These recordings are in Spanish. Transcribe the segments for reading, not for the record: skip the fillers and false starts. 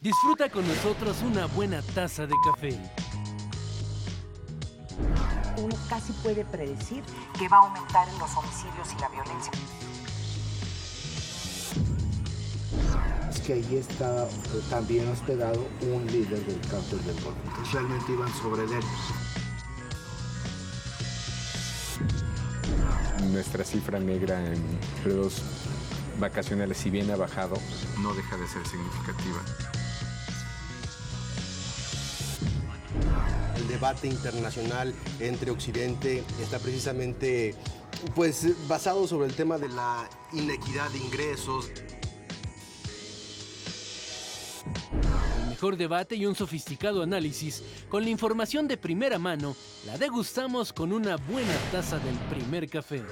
Disfruta con nosotros una buena taza de café. Uno casi puede predecir que va a aumentar en los homicidios y la violencia. Es que ahí está también hospedado un líder del cártel del Golfo. Entonces realmente iban sobre él. Nuestra cifra negra en periodos vacacionales, si bien ha bajado, no deja de ser significativa. El debate internacional entre Occidente está precisamente pues, basado sobre el tema de la inequidad de ingresos. El mejor debate y un sofisticado análisis con la información de primera mano la degustamos con una buena taza del primer café.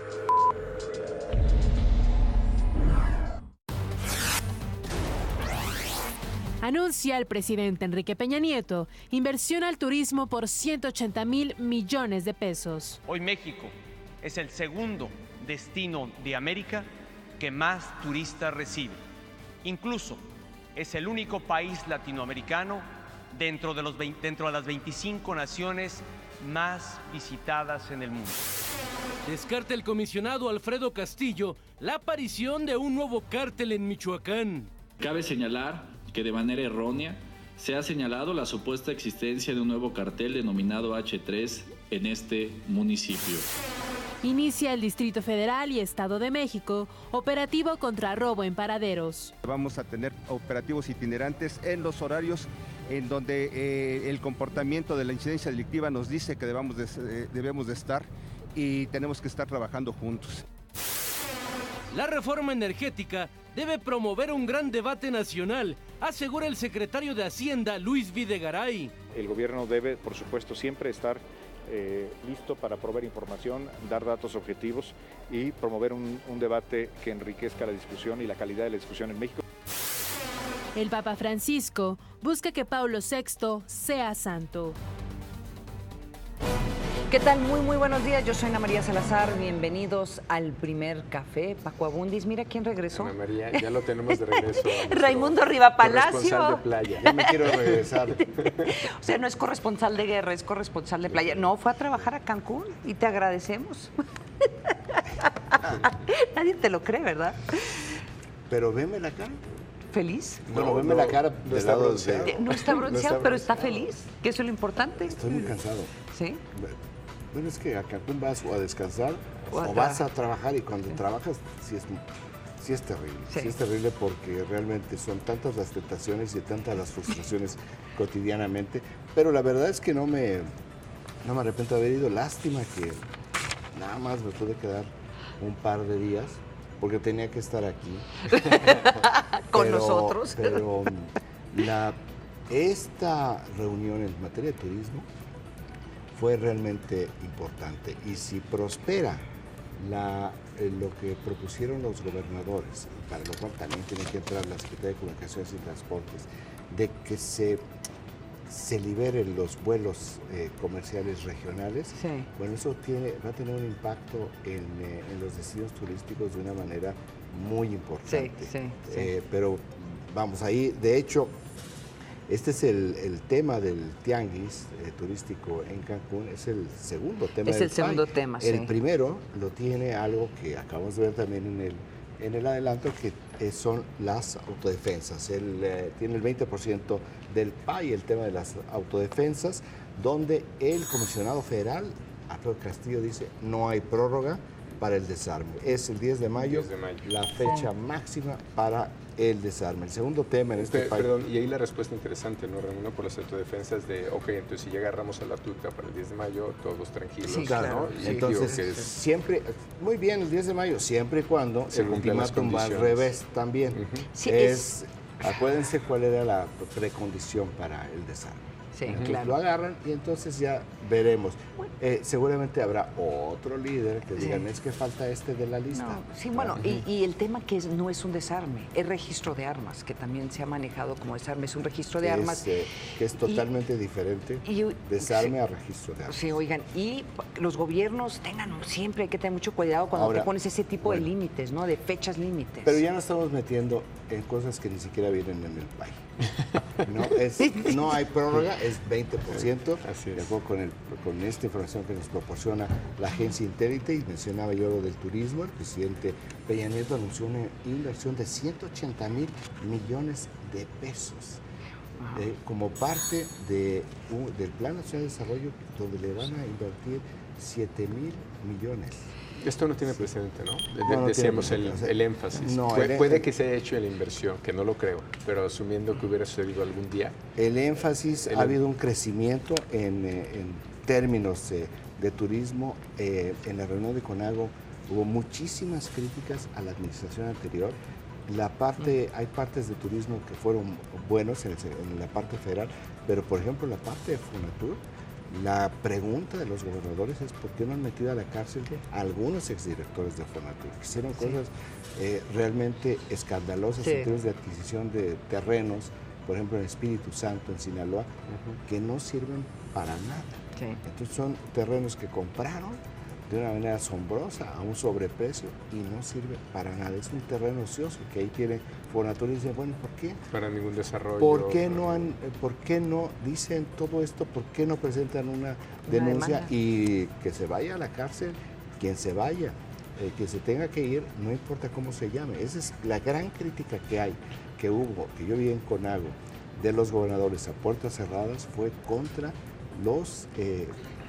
Anuncia el presidente Enrique Peña Nieto inversión al turismo por 180,000 millones de pesos. Hoy México es el segundo destino de América que más turistas recibe. Incluso es el único país latinoamericano dentro de las 25 naciones más visitadas en el mundo. Descarta el comisionado Alfredo Castillo la aparición de un nuevo cártel en Michoacán. Cabe señalar que de manera errónea se ha señalado la supuesta existencia de un nuevo cartel denominado H3 en este municipio. Inicia el Distrito Federal y Estado de México operativo contra robo en paraderos. Vamos a tener operativos itinerantes en los horarios en donde el comportamiento de la incidencia delictiva nos dice que debemos de estar y tenemos que estar trabajando juntos. La reforma energética debe promover un gran debate nacional, asegura el secretario de Hacienda, Luis Videgaray. El gobierno debe, por supuesto, siempre estar listo para proveer información, dar datos objetivos y promover un debate que enriquezca la discusión y la calidad de la discusión en México. El Papa Francisco busca que Pablo VI sea santo. ¿Qué tal? Muy buenos días. Yo soy Ana María Salazar. Bienvenidos al primer café. Paco Abundis, mira quién regresó. Ana María, ya lo tenemos de regreso. Raimundo Riva Palacio. Corresponsal de playa. Ya me quiero regresar. O sea, no es corresponsal de guerra, es corresponsal de playa. No, fue a trabajar a Cancún y te agradecemos. Nadie te lo cree, ¿verdad? Pero veme la cara. ¿Feliz? Bueno, veme la cara no está bronceado. No está bronceado, pero está feliz, que eso es lo importante. Estoy muy cansado. ¿Sí? Bueno, es que a Cancún vas o a descansar o vas a trabajar y cuando trabajas sí es terrible. Sí es terrible porque realmente son tantas las tentaciones y tantas las frustraciones cotidianamente. Pero la verdad es que no me arrepiento de haber ido. Lástima que nada más me pude quedar un par de días porque tenía que estar aquí. Con nosotros. Pero esta reunión en materia de turismo fue realmente importante y si prospera lo que propusieron los gobernadores, para lo cual también tiene que entrar la Secretaría de Comunicaciones y Transportes, de que se liberen los vuelos comerciales regionales, sí. Bueno, eso va a tener un impacto en los destinos turísticos de una manera muy importante. Sí. Pero vamos, ahí, de hecho, este es el tema del tianguis turístico en Cancún, es el segundo tema. Es el segundo tema, sí. El primero lo tiene algo que acabamos de ver también en el adelanto, que son las autodefensas. Él tiene el 20% del PAI, el tema de las autodefensas, donde el comisionado federal, Alfredo Castillo, dice no hay prórroga para el desarme. Es el 10 de mayo, la fecha máxima para el desarme. El segundo tema en este país. Perdón, y ahí la respuesta interesante, ¿no, Ramón? Por las autodefensas de, ok, entonces si ya agarramos a la tuta para el 10 de mayo, todos tranquilos. Sí, claro. ¿no? Y entonces, siempre, muy bien, el 10 de mayo, siempre y cuando el ultimátum va al revés también. Sí, acuérdense cuál era la precondición para el desarme. Sí, claro. Lo agarran y entonces ya veremos. Seguramente habrá otro líder que digan, es que falta este de la lista. No, sí, bueno, y el tema que no es un desarme, es registro de armas, que también se ha manejado como desarme, es un registro de armas. Que es totalmente diferente, desarme a registro de armas. Sí, oigan, y los gobiernos siempre hay que tener mucho cuidado cuando te pones ese tipo de límites, ¿no? De fechas límites. Pero ya nos estamos metiendo en cosas que ni siquiera vienen en el país. No hay prórroga, es 20%. Así es. De acuerdo con esta información que nos proporciona la agencia Intelligence, y mencionaba yo lo del turismo, el presidente Peña Nieto anunció una inversión de 180,000 millones de pesos como parte del Plan Nacional de Desarrollo, donde le van a invertir 7,000 millones. Esto no tiene precedente, ¿no? No Decíamos tiene precedente. el énfasis. Puede que se haya hecho la inversión, que no lo creo, pero asumiendo que hubiera sucedido algún día. El énfasis, ha habido un crecimiento en términos de turismo. En la reunión de CONAGO hubo muchísimas críticas a la administración anterior. Hay partes de turismo que fueron buenos en la parte federal, pero por ejemplo la parte de Fonatur, la pregunta de los gobernadores es por qué no han metido a la cárcel a algunos exdirectores de Fonatur, que hicieron cosas realmente escandalosas en términos de adquisición de terrenos, por ejemplo en Espíritu Santo, en Sinaloa, que no sirven para nada. Entonces son terrenos que compraron de una manera asombrosa a un sobreprecio y no sirve para nada. Es un terreno ocioso que ahí tiene Fonatur y dice, bueno, ¿por qué? Para ningún desarrollo. ¿Por qué no dicen todo esto? ¿Por qué no presentan una denuncia y que se vaya a la cárcel quien se vaya? Que se tenga que ir, no importa cómo se llame. Esa es la gran crítica que hubo, que yo vi en CONAGO, de los gobernadores a puertas cerradas, fue contra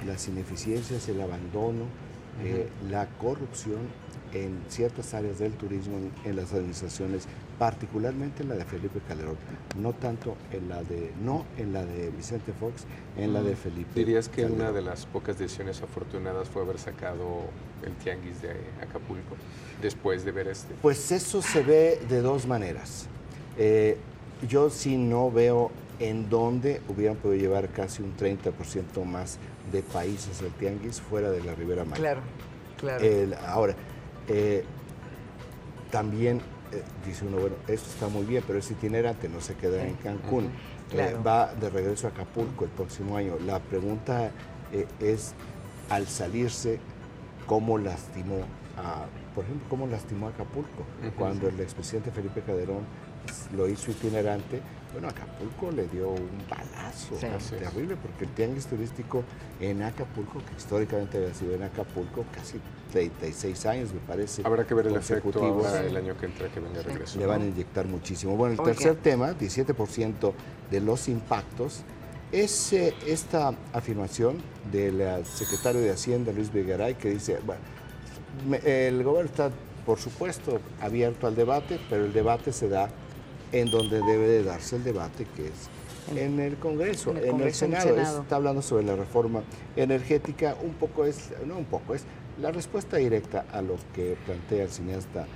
las ineficiencias, el abandono, la corrupción en ciertas áreas del turismo en las administraciones, particularmente en la de Felipe Calderón, no tanto en la de Vicente Fox, en la de Felipe. ¿Dirías que Calderón. una de las pocas decisiones afortunadas fue haber sacado el tianguis de Acapulco después de ver Pues eso se ve de dos maneras. Yo sí no veo en dónde hubieran podido llevar casi un 30% más de países al tianguis fuera de la Riviera Maya. Claro. Ahora, también dice uno, bueno, esto está muy bien, pero es itinerante, no se queda en Cancún. Va de regreso a Acapulco el próximo año. La pregunta es, al salirse, ¿cómo lastimó por ejemplo, cómo lastimó a Acapulco? Cuando el expresidente Felipe Calderón lo hizo itinerante, bueno, Acapulco le dio un balazo terrible, porque el tianguis turístico en Acapulco, que históricamente había sido en Acapulco, casi 36 años, me parece. Habrá que ver el efecto ahora el año que entra, que venga de regreso. Le van a inyectar muchísimo. Bueno, el tercer tema, 17% de los impactos, es esta afirmación del secretario de Hacienda, Luis Videgaray, que dice, bueno, el gobierno está, por supuesto, abierto al debate, pero el debate se da en donde debe de darse el debate, que es en el Congreso, en el Senado. Está hablando sobre la reforma energética, es la respuesta directa a lo que plantea el cineasta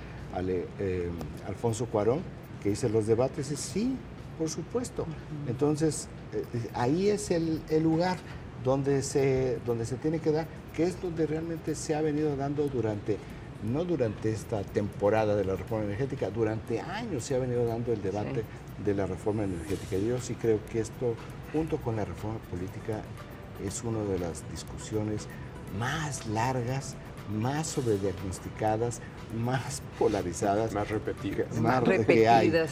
Alfonso Cuarón, que dice los debates es sí, por supuesto. Entonces, ahí es el lugar donde se tiene que dar, que es donde realmente se ha venido dando no durante esta temporada de la reforma energética, durante años se ha venido dando el debate de la reforma energética. Yo sí creo que esto, junto con la reforma política, es una de las discusiones más largas, más sobrediagnosticadas, más polarizadas, más repetidas, más repetidas,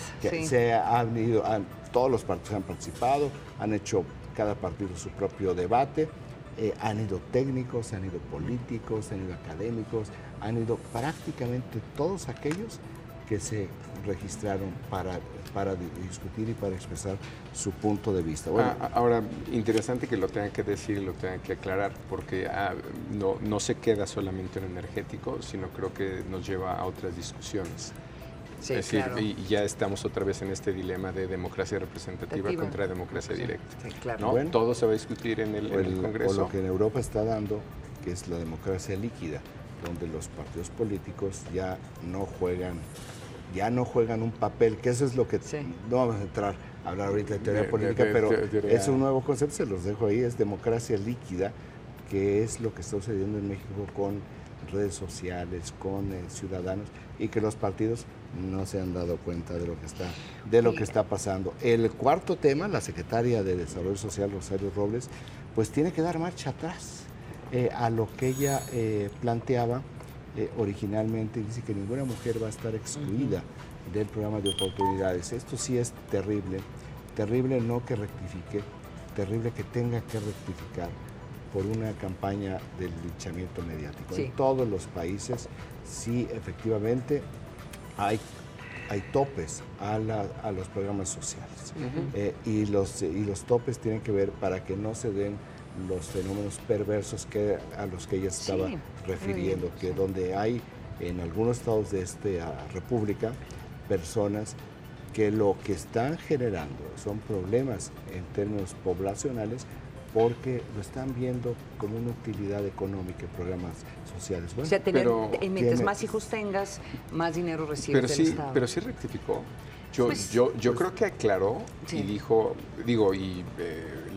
todos los partidos han participado, han hecho cada partido su propio debate. Han ido técnicos, han ido políticos, han ido académicos, han ido prácticamente todos aquellos que se registraron para discutir y para expresar su punto de vista. Bueno, ahora, interesante que lo tengan que decir y lo tengan que aclarar, porque no se queda solamente en energético, sino creo que nos lleva a otras discusiones. Sí, es decir, y ya estamos otra vez en este dilema de democracia representativa contra democracia directa. Sí, claro. ¿No? Bueno, todo se va a discutir en el Congreso. O lo que en Europa está dando, que es la democracia líquida, donde los partidos políticos ya no juegan un papel, que eso es lo que no vamos a entrar a hablar ahorita de teoría política, pero es un nuevo concepto, se los dejo ahí, es democracia líquida, que es lo que está sucediendo en México con redes sociales, con ciudadanos, y que los partidos no se han dado cuenta de lo que está pasando. El cuarto tema, la secretaria de Desarrollo Social, Rosario Robles, pues tiene que dar marcha atrás a lo que ella planteaba originalmente. Dice que ninguna mujer va a estar excluida del programa de oportunidades. Esto sí es terrible, terrible no que rectifique, terrible que tenga que rectificar por una campaña del linchamiento mediático. Sí. En todos los países sí efectivamente hay topes a los programas sociales. Y los topes tienen que ver para que no se den los fenómenos perversos a los que ella estaba refiriendo, que donde hay en algunos estados de esta república personas que lo que están generando son problemas en términos poblacionales porque lo están viendo como una utilidad económica en programas sociales. Bueno, o sea, mientras más hijos tengas, más dinero recibes del Estado. Pero sí rectificó. Yo creo que aclaró y dijo,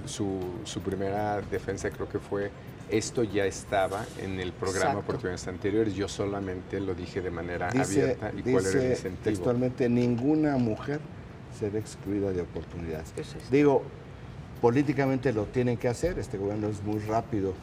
su primera defensa creo que fue, esto ya estaba en el programa por oportunidades anteriores, yo solamente lo dije de manera abierta y cuál era el incentivo. Textualmente, ninguna mujer será excluida de oportunidades. Digo, políticamente lo tienen que hacer, este gobierno es muy rápido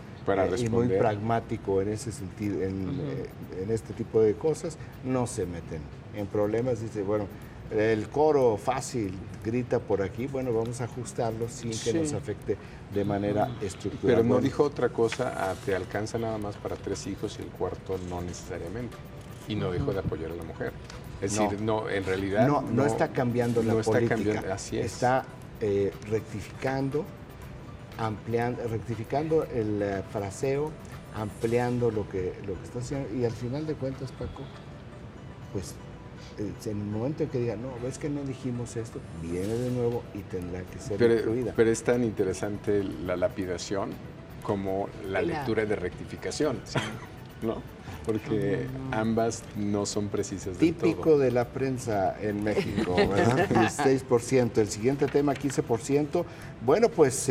y muy pragmático en ese sentido, en este tipo de cosas, no se meten en problemas, dice, bueno, el coro fácil grita por aquí, bueno, vamos a ajustarlo sin que nos afecte de manera estructural. Pero no dijo otra cosa, te alcanza nada más para 3 hijos y el cuarto no necesariamente, y no dejó de apoyar a la mujer. Es decir, no, en realidad no está cambiando la política, así es. Está rectificando el fraseo, ampliando lo que está haciendo, y al final de cuentas, Paco, pues en el momento en que diga, no, es que no dijimos esto, viene de nuevo y tendrá que ser incluida. Pero es tan interesante la lapidación como la lectura de rectificación, ¿no? Porque ambas no son precisas del todo. Típico de la prensa en México, ¿verdad? 16%. El siguiente tema, 15%. Bueno, pues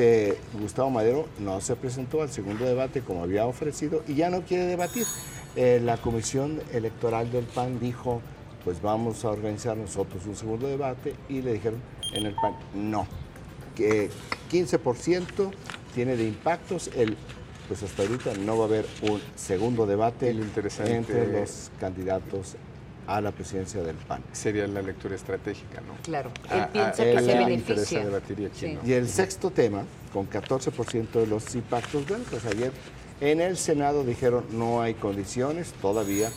Gustavo Madero no se presentó al segundo debate como había ofrecido y ya no quiere debatir. La Comisión Electoral del PAN dijo, pues vamos a organizar nosotros un segundo debate, y le dijeron en el PAN, no, que 15% tiene de impactos, pues hasta ahorita no va a haber un segundo debate entre los candidatos a la presidencia del PAN. Sería la lectura estratégica, ¿no? Claro, él piensa que se beneficia. Y el sexto tema, con 14% de los impactos, bueno, pues ayer en el Senado dijeron no hay condiciones todavía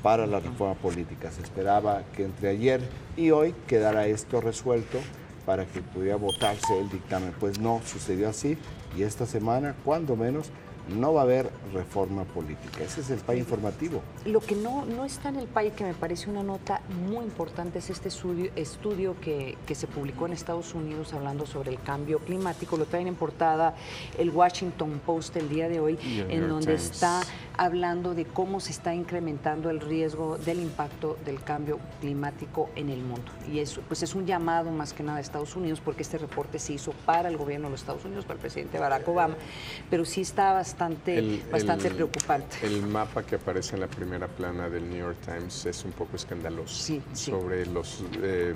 para la reforma política. Se esperaba que entre ayer y hoy quedara esto resuelto para que pudiera votarse el dictamen. Pues no sucedió así, y esta semana, cuando menos, no va a haber reforma política. Ese es el PAI informativo. Lo que no está en el PAI, que me parece una nota muy importante, es este estudio que se publicó en Estados Unidos hablando sobre el cambio climático. Lo traen en portada el Washington Post el día de hoy, en donde está hablando de cómo se está incrementando el riesgo del impacto del cambio climático en el mundo. Y eso, pues, es un llamado más que nada a Estados Unidos, porque este reporte se hizo para el gobierno de los Estados Unidos, para el presidente Barack Obama, pero sí está bastante preocupante. El mapa que aparece en la primera plana del New York Times es un poco escandaloso sobre los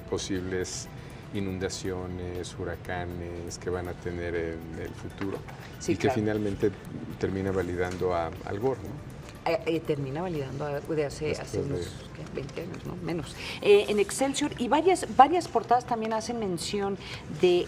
posibles inundaciones, huracanes que van a tener en el futuro, y que finalmente termina validando a Al Gore, ¿no? Termina validando de hace unos 20 años, ¿no? Menos. En Excelsior, y varias portadas también hacen mención de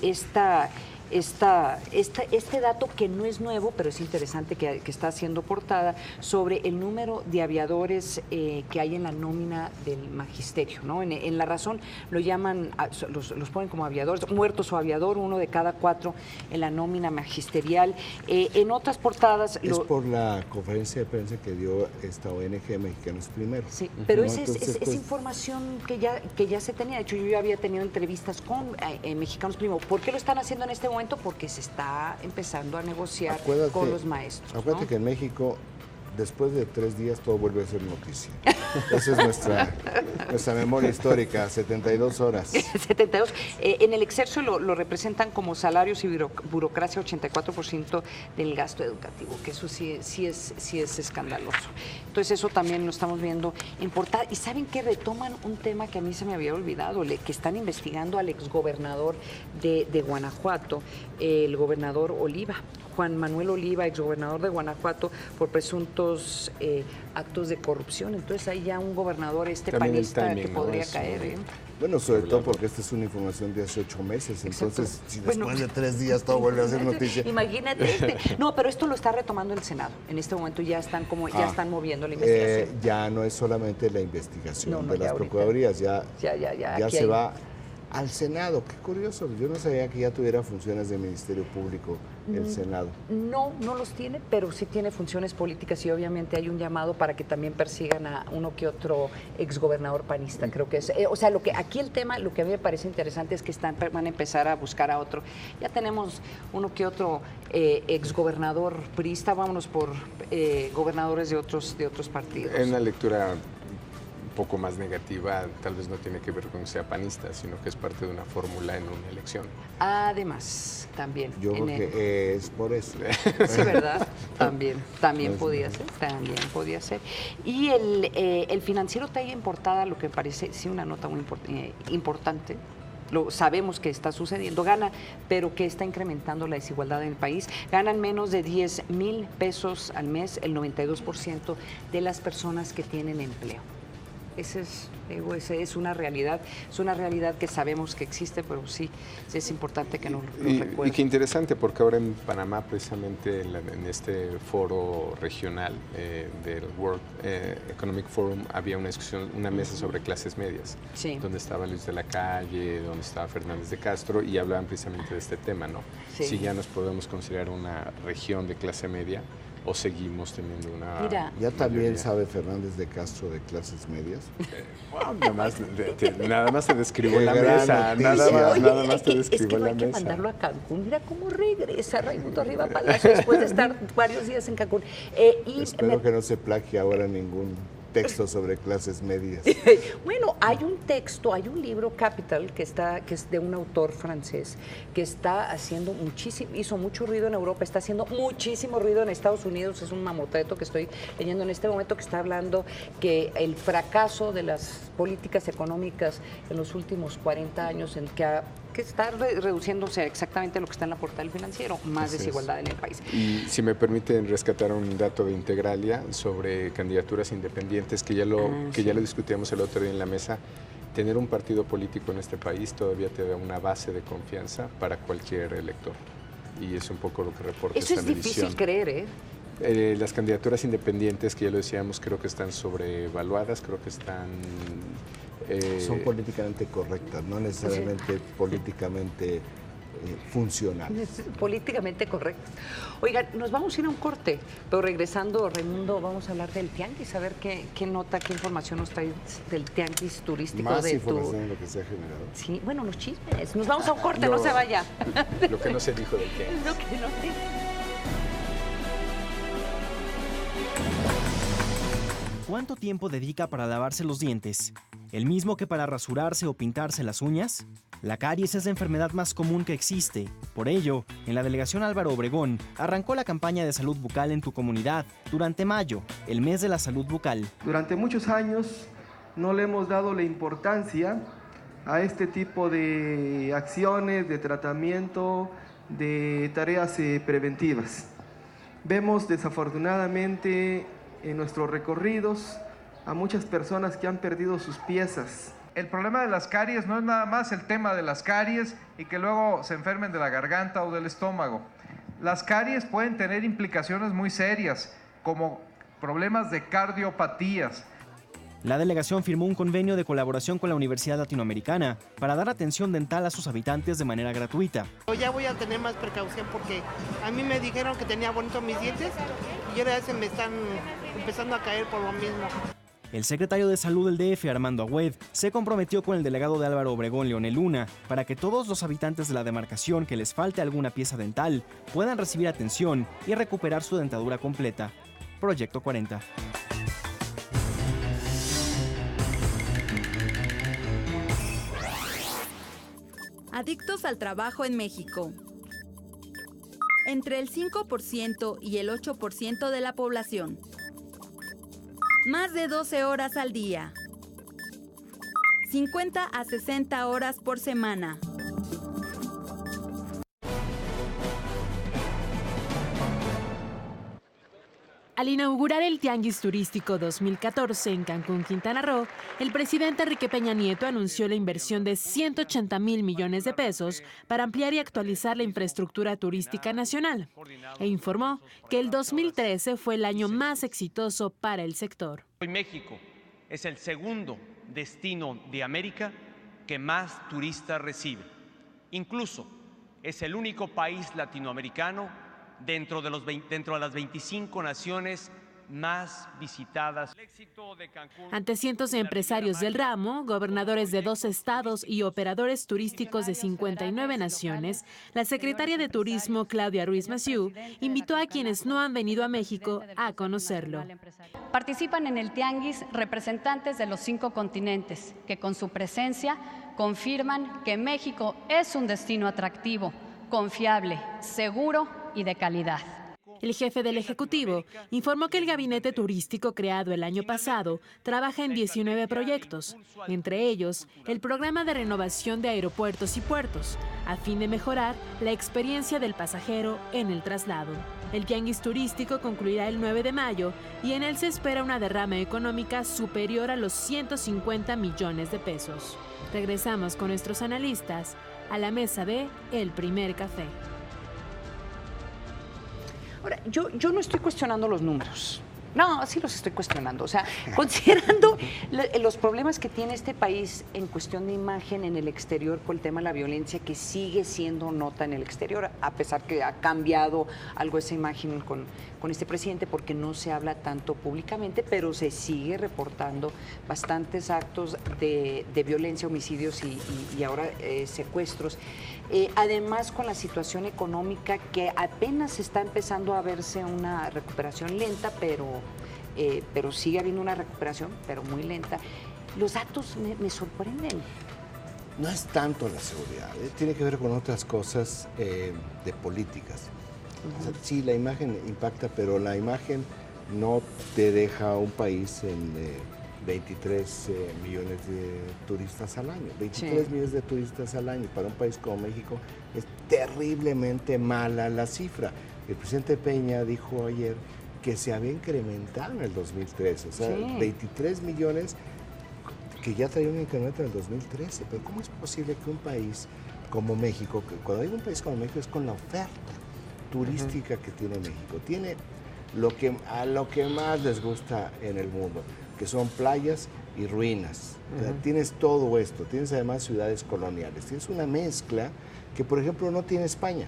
este dato que no es nuevo, pero es interesante, que está haciendo portada, sobre el número de aviadores que hay en la nómina del magisterio, ¿no? En La Razón lo llaman, los ponen como aviadores, muertos o aviador, 1 de cada 4 en la nómina magisterial. En otras portadas... Es por la conferencia de prensa que dio esta ONG Mexicanos Primero. Sí, pero ¿no? es información que ya se tenía. De hecho, yo ya había tenido entrevistas con Mexicanos Primero. ¿Por qué lo están haciendo en este momento? Porque se está empezando a negociar con los maestros. Acuérdate, ¿no?, que en México, después de 3 días, todo vuelve a ser noticia. Esa es nuestra memoria histórica, 72 horas. 72. En el Excelsior lo representan como salarios y burocracia, 84% del gasto educativo, que eso sí es escandaloso. Entonces eso también lo estamos viendo en portada. Y ¿saben qué? Retoman un tema que a mí se me había olvidado, que están investigando al exgobernador de Guanajuato, el gobernador Oliva. Juan Manuel Oliva, exgobernador de Guanajuato, por presuntos actos de corrupción. Entonces hay ya un gobernador panista que podría caer. Bueno, sobre todo porque esta es una información de hace 8 meses, entonces si después de 3 días todo vuelve a ser noticia. Imagínate No, pero esto lo está retomando el Senado. En este momento ya están están moviendo la investigación. Ya no es solamente la investigación de las procuradurías, ya se va al Senado. Qué curioso, yo no sabía que ya tuviera funciones de Ministerio Público el Senado. No los tiene, pero sí tiene funciones políticas y obviamente hay un llamado para que también persigan a uno que otro exgobernador panista, creo que es. O sea, aquí el tema, lo que a mí me parece interesante es que van a empezar a buscar a otro. Ya tenemos uno que otro exgobernador priista, vámonos por gobernadores de otros partidos. En la lectura poco más negativa, tal vez no tiene que ver con que sea panista, sino que es parte de una fórmula en una elección. Además, también. Yo creo que es por eso. Sí, ¿verdad? También podía ser. Y el Financiero trae en portada lo que parece, sí, una nota muy importante. Lo sabemos que está sucediendo, pero que está incrementando la desigualdad en el país. Ganan menos de 10,000 pesos al mes el 92% de las personas que tienen empleo. Esa es una realidad, que sabemos que existe, pero sí es importante que nos lo recuerde. Y qué interesante, porque ahora en Panamá, precisamente en este foro regional del World Economic Forum, había una discusión, una mesa sobre clases medias, donde estaba Luis de la Calle, donde estaba Fernández de Castro, y hablaban precisamente de este tema, ¿no? Sí. Si ya nos podemos considerar una región de clase media, o seguimos teniendo una... Mira, ¿ya también sabe Fernández de Castro de clases medias? Nada más te describo la mesa. Nada más te describo la mesa. Es que no hay que mandarlo a Cancún. Mira cómo regresa Raimundo Riva Palacio después de estar varios días en Cancún. Espero que no se plagie ahora ningún texto sobre clases medias. Bueno, hay un libro, Capital, que es de un autor francés, que está hizo mucho ruido en Europa, está haciendo muchísimo ruido en Estados Unidos. Es un mamotreto que estoy leyendo en este momento, que está hablando que el fracaso de las políticas económicas en los últimos 40 años, que está reduciéndose exactamente lo que está en la portada del Financiero, más desigualdad en el país. Y si me permiten rescatar un dato de Integralia sobre candidaturas independientes, que ya lo discutíamos el otro día en la mesa. Tener un partido político en este país todavía te da una base de confianza para cualquier elector. Y es un poco lo que reporta esta medición. Eso es difícil creer, ¿eh? Las candidaturas independientes, que ya lo decíamos, creo que están sobrevaluadas, creo que están... son políticamente correctas, no necesariamente políticamente funcionales. Políticamente correctas. Oigan, nos vamos a ir a un corte, pero regresando, Raimundo, vamos a hablar del tianguis, a ver qué información nos trae del tianguis turístico. Más información de lo que se ha generado. Sí, bueno, los chismes. Nos vamos a un corte, no se vaya. Lo que no se dijo del tianguis. Lo que no se dijo. ¿Cuánto tiempo dedica para lavarse los dientes? ¿El mismo que para rasurarse o pintarse las uñas? La caries es la enfermedad más común que existe. Por ello, en la delegación Álvaro Obregón arrancó la campaña de salud bucal en tu comunidad durante mayo, el mes de la salud bucal. Durante muchos años no le hemos dado la importancia a este tipo de acciones, de tratamiento, de tareas preventivas. Vemos desafortunadamente en nuestros recorridos a muchas personas que han perdido sus piezas. El problema de las caries no es nada más el tema de las caries y que luego se enfermen de la garganta o del estómago. Las caries pueden tener implicaciones muy serias, como problemas de cardiopatías. La delegación firmó un convenio de colaboración con la Universidad Latinoamericana para dar atención dental a sus habitantes de manera gratuita. Ya voy a tener más precaución porque a mí me dijeron que tenía bonitos mis dientes y ahora se me están empezando a caer por lo mismo. El secretario de Salud del DF, Armando Agüed, se comprometió con el delegado de Álvaro Obregón, Leonel Luna, para que todos los habitantes de la demarcación que les falte alguna pieza dental puedan recibir atención y recuperar su dentadura completa. Proyecto 40. Adictos al trabajo en México. Entre el 5% y el 8% de la población. Más de 12 horas al día. 50 a 60 horas por semana. Al inaugurar el Tianguis Turístico 2014 en Cancún, Quintana Roo, el presidente Enrique Peña Nieto anunció la inversión de 180,000 millones de pesos para ampliar y actualizar la infraestructura turística nacional e informó que el 2013 fue el año más exitoso para el sector. Hoy México es el segundo destino de América que más turistas recibe. Incluso es el único país latinoamericano dentro de las 25 naciones más visitadas. Ante cientos de empresarios del ramo, gobernadores de 2 estados y operadores turísticos de 59 naciones, la secretaria de Turismo, Claudia Ruiz Massieu, invitó a quienes no han venido a México a conocerlo. Participan en el Tianguis representantes de los 5 continentes, que con su presencia confirman que México es un destino atractivo, confiable, seguro y de calidad. El jefe del Ejecutivo informó que el gabinete turístico creado el año pasado trabaja en 19 proyectos, entre ellos el programa de renovación de aeropuertos y puertos, a fin de mejorar la experiencia del pasajero en el traslado. El Tianguis Turístico concluirá el 9 de mayo y en él se espera una derrama económica superior a los 150 millones de pesos. Regresamos con nuestros analistas a la mesa de El Primer Café. Ahora, yo no estoy cuestionando los números. No, sí los estoy cuestionando. O sea, considerando los problemas que tiene este país en cuestión de imagen en el exterior por el tema de la violencia, que sigue siendo nota en el exterior, a pesar que ha cambiado algo esa imagen con este presidente, porque no se habla tanto públicamente, pero se sigue reportando bastantes actos de violencia, homicidios y ahora secuestros. Además, con la situación económica que apenas está empezando a verse una recuperación lenta, pero sigue habiendo una recuperación, pero muy lenta. Los datos me sorprenden. No es tanto la seguridad, tiene que ver con otras cosas de políticas. O sea, sí, la imagen impacta, pero la imagen no te deja un país en 23 millones de turistas al año. 23 millones de turistas al año para un país como México es terriblemente mala la cifra. El presidente Peña dijo ayer que se había incrementado en el 2013, o sea, 23 millones que ya traía un incremento en el 2013. Pero ¿cómo es posible que un país como México, que cuando digo un país como México es con la oferta turística que tiene México, tiene a lo que más les gusta en el mundo, que son playas y ruinas. O sea, tienes todo esto, tienes además ciudades coloniales, tienes una mezcla que, por ejemplo, no tiene España.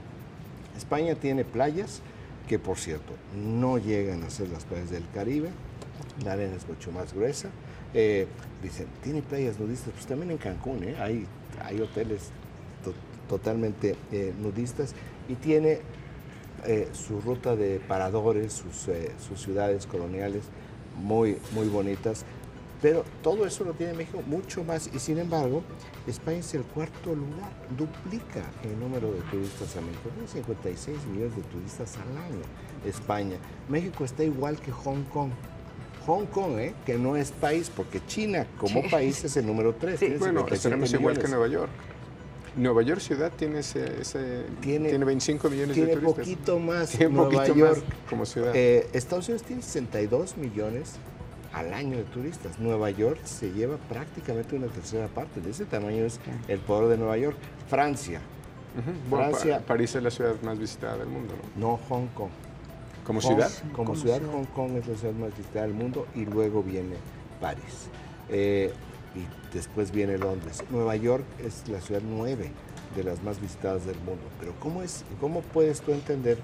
España tiene playas que, por cierto, no llegan a ser las playas del Caribe, la arena es mucho más gruesa. Dicen, tiene playas nudistas, pues también en Cancún, hay hoteles totalmente nudistas, y tiene su ruta de paradores, sus ciudades coloniales muy, muy bonitas, pero todo eso lo tiene México mucho más, y sin embargo España es el 4º lugar, duplica el número de turistas a México, tiene 56 millones de turistas al año España. México está igual que Hong Kong, que no es país, porque China como país es el número 3. Bueno, estaremos igual que Nueva York. Nueva York ciudad tiene tiene 25 millones de turistas. Tiene poquito más. Tiene Nueva poquito York más como ciudad. Estados Unidos tiene 62 millones al año de turistas. Nueva York se lleva prácticamente una tercera parte. De ese tamaño es el poder de Nueva York. Francia. Bueno, París es la ciudad más visitada del mundo, ¿no? No, Hong Kong. ¿Como ciudad? Como ciudad, Hong Kong es la ciudad más visitada del mundo, y luego viene París. Y después viene Londres. Nueva York es la ciudad 9 de las más visitadas del mundo. Pero ¿cómo puedes tú entender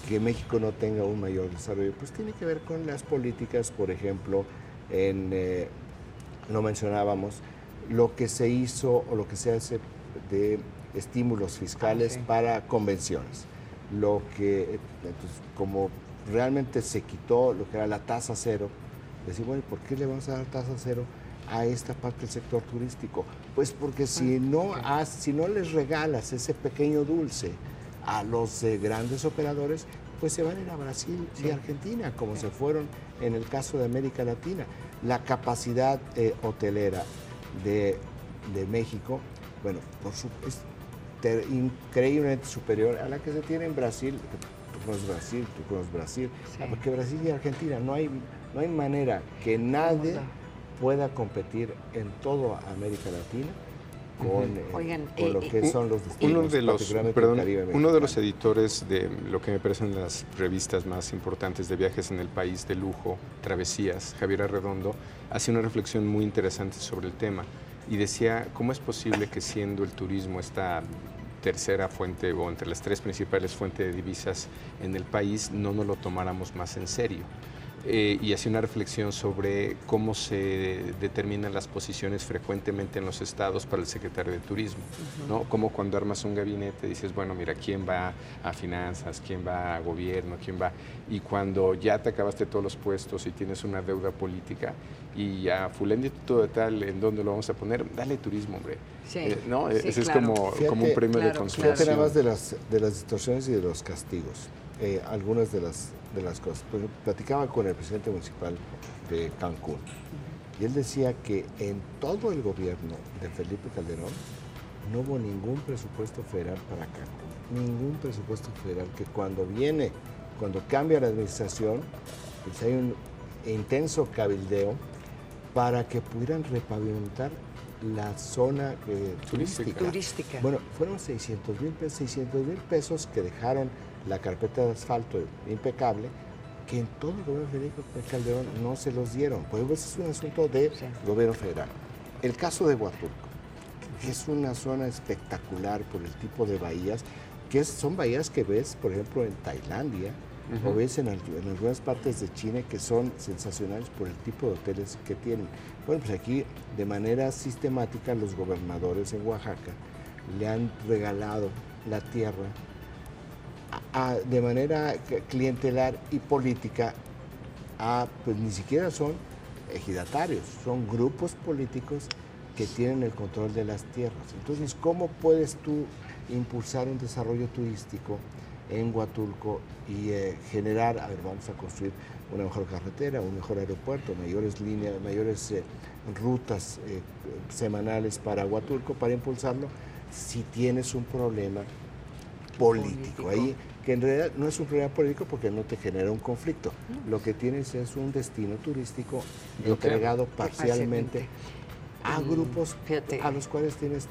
que México no tenga un mayor desarrollo? Pues tiene que ver con las políticas, por ejemplo, no mencionábamos lo que se hizo o lo que se hace de estímulos fiscales para convenciones. Entonces, como realmente se quitó lo que era la tasa cero, decir, bueno, ¿por qué le vamos a dar tasa cero a esta parte del sector turístico? Pues porque si no les regalas ese pequeño dulce a los grandes operadores, pues se van a ir a Brasil y Argentina, como se fueron en el caso de América Latina. La capacidad hotelera de México, bueno, es increíblemente superior a la que se tiene en Brasil. conoces Brasil, tú conoces Brasil, porque Brasil y Argentina no hay manera que nadie pueda competir en toda América Latina con lo que son los destinos, uno de los editores de lo que me parecen las revistas más importantes de viajes en el país, de lujo, Travesías, Javier Arredondo, hacía una reflexión muy interesante sobre el tema y decía, ¿cómo es posible que siendo el turismo esta tercera fuente o entre las tres principales fuentes de divisas en el país, no nos lo tomáramos más en serio? Y hacía una reflexión sobre cómo se determinan las posiciones frecuentemente en los estados para el secretario de Turismo, ¿no? Como cuando armas un gabinete dices, bueno, mira, ¿quién va a finanzas? ¿Quién va a gobierno? ¿Quién va? Y cuando ya te acabaste todos los puestos y tienes una deuda política y a fulanito de tal, ¿en dónde lo vamos a poner? Dale turismo, hombre. Sí, ¿no? Sí, ese claro. Es como un premio de consolación. Fíjate nada más de las distorsiones y de los castigos. Algunas de las cosas. Pues, platicaba con el presidente municipal de Cancún y él decía que en todo el gobierno de Felipe Calderón no hubo ningún presupuesto federal para Cancún, ningún presupuesto federal, que cuando cambia la administración, pues hay un intenso cabildeo para que pudieran repavimentar la zona turística. Bueno, fueron 600,000 pesos que dejaron la carpeta de asfalto impecable, que en todo el gobierno de Felipe Calderón no se los dieron. Pues ese es un asunto del gobierno federal. El caso de Huatulco, que es una zona espectacular por el tipo de bahías, son bahías que ves, por ejemplo, en Tailandia, o ves en algunas partes de China, que son sensacionales por el tipo de hoteles que tienen. Bueno, pues aquí, de manera sistemática, los gobernadores en Oaxaca le han regalado la tierra de manera clientelar y política pues ni siquiera son ejidatarios, son grupos políticos que tienen el control de las tierras. Entonces, ¿cómo puedes tú impulsar un desarrollo turístico en Huatulco y generar, vamos a construir una mejor carretera, un mejor aeropuerto, mayores líneas, mayores rutas semanales para Huatulco, para impulsarlo, si tienes un problema político ahí, que en realidad no es un problema político porque no te genera un conflicto. Lo que tienes es un destino turístico entregado parcialmente a grupos a los cuales tienes